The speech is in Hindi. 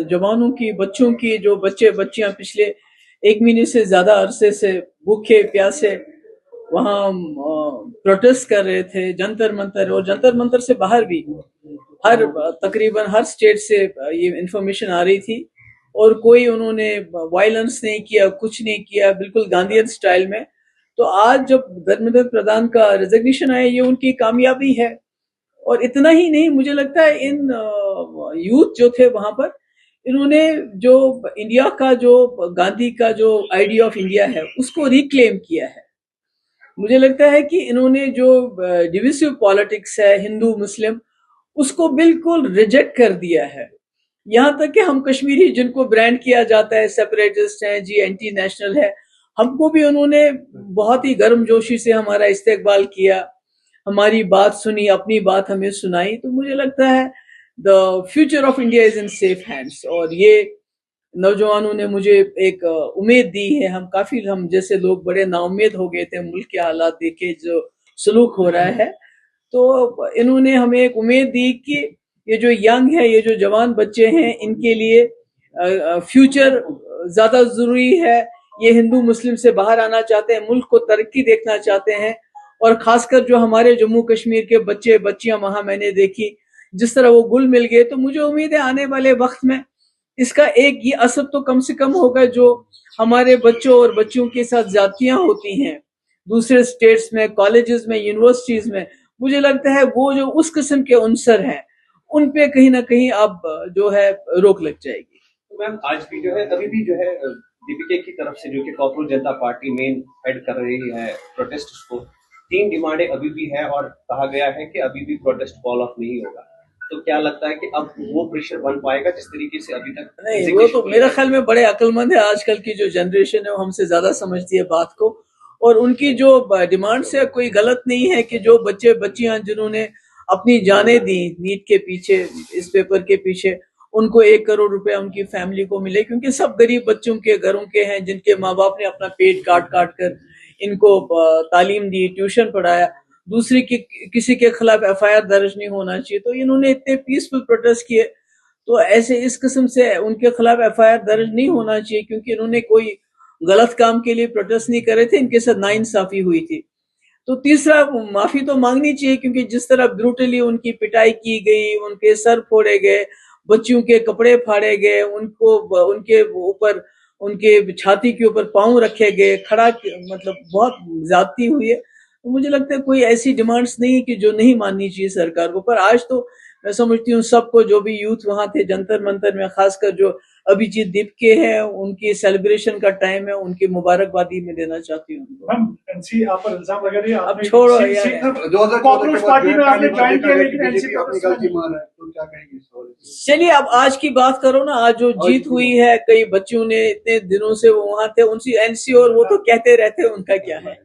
जवानों की, बच्चों की, जो बच्चे बच्चियां पिछले 1 महीने से ज्यादा अरसे से भूखे प्यासे वहां प्रोटेस्ट कर रहे थे जंतर मंतर, और जंतर मंतर से बाहर भी हर तकरीबन हर स्टेट से ये इंफॉर्मेशन आ रही थी, और कोई उन्होंने वायलेंस नहीं किया, कुछ नहीं किया, बिल्कुल गांधीयन स्टाइल में। तो आज जब धर्मेंद्र प्रधान का रेजिग्नेशन आया, ये उनकी कामयाबी है। और इतना ही नहीं, मुझे लगता है इन यूथ जो थे वहां पर, इन्होंने जो इंडिया का, जो गांधी का जो आइडिया ऑफ इंडिया है, उसको रिक्लेम किया है। मुझे लगता है कि इन्होंने जो डिविसिव पॉलिटिक्स है हिंदू मुस्लिम, उसको बिल्कुल रिजेक्ट कर दिया है। यहाँ तक कि हम कश्मीरी, जिनको ब्रांड किया जाता है सेपरेटिस्ट हैं जी, एंटी नेशनल है, हमको भी उन्होंने बहुत ही गर्मजोशी से हमारा इस्तेकबाल किया, हमारी बात सुनी, अपनी बात हमें सुनाई। तो मुझे लगता है the future of India is in safe hands. और ये नौजवानों ने मुझे एक उम्मीद दी है। हम जैसे लोग बड़े नाउम्मीद हो गए थे मुल्क के हालात देखे, जो सलूक हो रहा है, तो इन्होंने हमें एक उम्मीद दी कि ये जो यंग है, ये जो जवान बच्चे हैं, इनके लिए फ्यूचर ज्यादा जरूरी है। ये हिंदू मुस्लिम से बाहर आना चाहते हैं, मुल्क को तरक्की देखना चाहते हैं। और खासकर जो हमारे जम्मू कश्मीर के बच्चे बच्चियां वहां मैंने देखी, जिस तरह वो गुल मिल गए, तो मुझे उम्मीद है आने वाले वक्त में इसका एक ये असर तो कम से कम होगा। जो हमारे बच्चों और बच्चियों के साथ ज्यादतियां होती हैं दूसरे स्टेट्स में, कॉलेजेस में, यूनिवर्सिटीज में, मुझे लगता है वो जो उस किस्म के अनसर हैं, उन पे कहीं ना कहीं अब जो है रोक लग जाएगी। तो मैम, आज भी जो है, अभी भी जो है डीपीके की तरफ से, जो कि कॉकरोच जनता पार्टी मेन हेड कर रही है प्रोटेस्ट को, 3 डिमांडें अभी भी है और कहा गया है कि अभी भी प्रोटेस्ट कॉल ऑफ नहीं होगा। तो क्या लगता है कि अब वो प्रेशर बन पाएगा जिस तरीके से अभी तक? नहीं, वो तो मेरे ख्याल में बड़े अक्लमंद है। आजकल की जो जनरेशन है वो हमसे ज्यादा समझती है बात को, और उनकी जो डिमांड्स है कोई गलत नहीं है कि जो बच्चे बच्चियां जिन्होंने अपनी जानें दी नीट के पीछे, इस पेपर के पीछे, उनको 1 करोड़ रुपए उनकी फैमिली को मिले, क्योंकि सब गरीब बच्चों के घरों के हैं, जिनके माँ बाप ने अपना पेट काट काट कर इनको तालीम दी, ट्यूशन पढ़ाया। दूसरी की किसी के खिलाफ एफआईआर दर्ज नहीं होना चाहिए। तो इन्होंने इतने पीसफुल प्रोटेस्ट किए, तो ऐसे इस किस्म से उनके खिलाफ एफआईआर दर्ज नहीं होना चाहिए, क्योंकि इन्होंने कोई गलत काम के लिए प्रोटेस्ट नहीं करे थे, इनके साथ नाइंसाफी हुई थी। तो तीसरा, माफी तो मांगनी चाहिए, क्योंकि जिस तरह ब्रूटली उनकी पिटाई की गई, उनके सर फोड़े गए, बच्चियों के कपड़े फाड़े गए, उनको उनके ऊपर, उनके छाती के ऊपर पांव रखे गए, खड़ा, मतलब बहुत ज्यादती हुई है। तो मुझे लगता है कोई ऐसी डिमांड्स नहीं कि जो नहीं माननी चाहिए सरकार को। पर आज तो मैं समझती हूँ सबको, जो भी यूथ वहां थे जंतर मंतर में, खासकर जो अभिजीत दीपके हैं, उनकी सेलिब्रेशन का टाइम है, उनकी मुबारकबादी में देना चाहती हूँ। आप पर इल्जाम लगा रही है, अब छोड़ो यार, कांग्रेस पार्टी में आपने ज्वाइन किया, लेकिन एनसीपी अपनी गलती मान रहा है, तो क्या कहेंगे? चलिए अब आज की बात करो ना। आज जो जीत हुई है, कई बच्चों ने, इतने दिनों से वो वहां थे, उनसी एनसी, और वो तो कहते रहते हैं, उनका क्या है।